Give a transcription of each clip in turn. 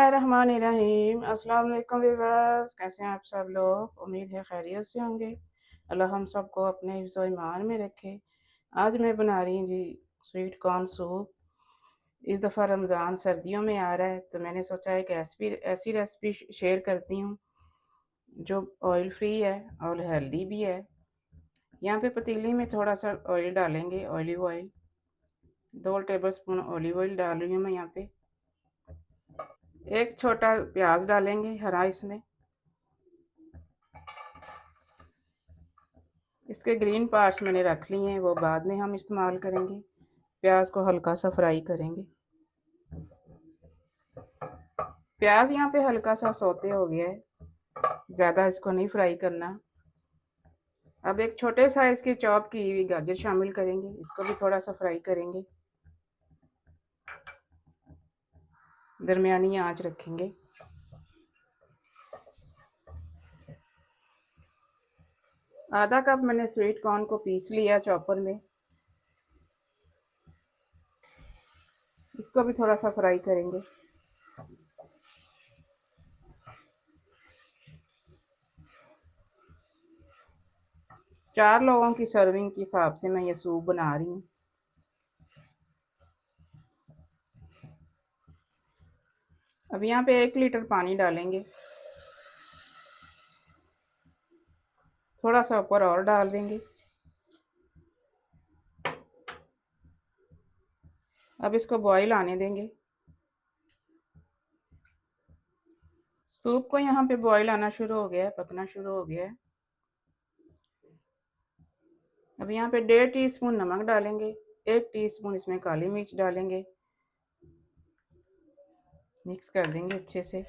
बिस्मिल्लाहिर्रहमानिर्रहीम। अस्सलाम वालेकुम व्यूअर्स, कैसे हैं आप सब लोग? उम्मीद है खैरियत से होंगे। अल्लाह हम सबको अपने हिफ्ज़ व ईमान में रखे। आज मैं बना रही हूँ जी स्वीट कॉर्न सूप। इस दफ़ा रमज़ान सर्दियों में आ रहा है तो मैंने सोचा एक ऐसी रेसिपी शेयर करती हूँ जो ऑयल फ्री है और हेल्दी भी है। यहाँ पे पतीली में थोड़ा सा ऑयल डालेंगे, olive oil. 2 tablespoon olive oil डाल रही हूँ मैं यहाँ पे। एक छोटा प्याज डालेंगे हरा इसमें। इसके ग्रीन पार्ट्स मैंने रख लिए हैं, वो बाद में हम इस्तेमाल करेंगे। प्याज को हल्का सा फ्राई करेंगे। प्याज यहाँ पे हल्का सा सौते हो गया है, ज़्यादा इसको नहीं फ्राई करना। अब एक छोटे साइज की चॉप की हुई गाजर शामिल करेंगे, इसको भी थोड़ा सा फ्राई करेंगे। दरमियानी आंच रखेंगे। आधा कप मैंने स्वीट कॉर्न को पीस लिया चॉपर में, इसको भी थोड़ा सा फ्राई करेंगे। चार लोगों की सर्विंग के हिसाब से मैं ये सूप बना रही हूँ। अब यहाँ पे 1 लीटर पानी डालेंगे, थोड़ा सा ऊपर और डाल देंगे। अब इसको बॉईल आने देंगे। सूप को यहाँ पे बॉईल आना शुरू हो गया है, पकना शुरू हो गया है। अब यहाँ पे 1.5 टीस्पून नमक डालेंगे, 1 टीस्पून इसमें काली मिर्च डालेंगे। मिक्स कर देंगे अच्छे से।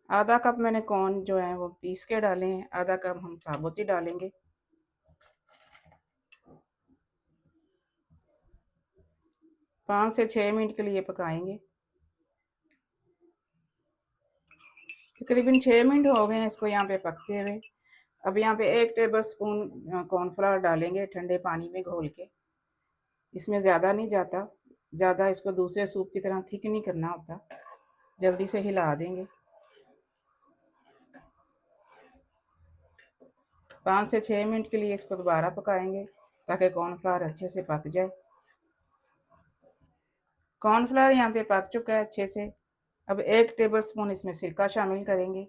आधा कप मैंने कॉर्न जो है वो पीस के डाले हैं, आधा कप हम साबुत ही डालेंगे। पाँच से 6 मिनट के लिए पकाएंगे। तकरीबन 6 मिनट हो गए हैं इसको यहाँ पे पकते हुए। अब यहाँ पे 1 टेबल स्पून कॉर्नफ्लावर डालेंगे ठंडे पानी में घोल के। इसमें ज़्यादा नहीं जाता, ज़्यादा इसको दूसरे सूप की तरह थिक नहीं करना होता। जल्दी से हिला देंगे। 5 से 6 मिनट के लिए इसको दोबारा पकाएंगे ताकि कॉर्नफ्लावर अच्छे से पक जाए। कॉर्नफ्लावर यहाँ पे पक चुका है अच्छे से। अब 1 टेबल स्पून इसमें सिरका शामिल करेंगे।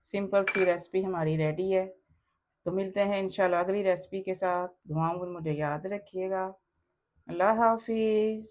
सिंपल सी रेसिपी हमारी रेडी है। तो मिलते हैं इंशाल्लाह अगली रेसिपी के साथ। दुआओं में मुझे याद रखिएगा। अल्लाह हाफिज़।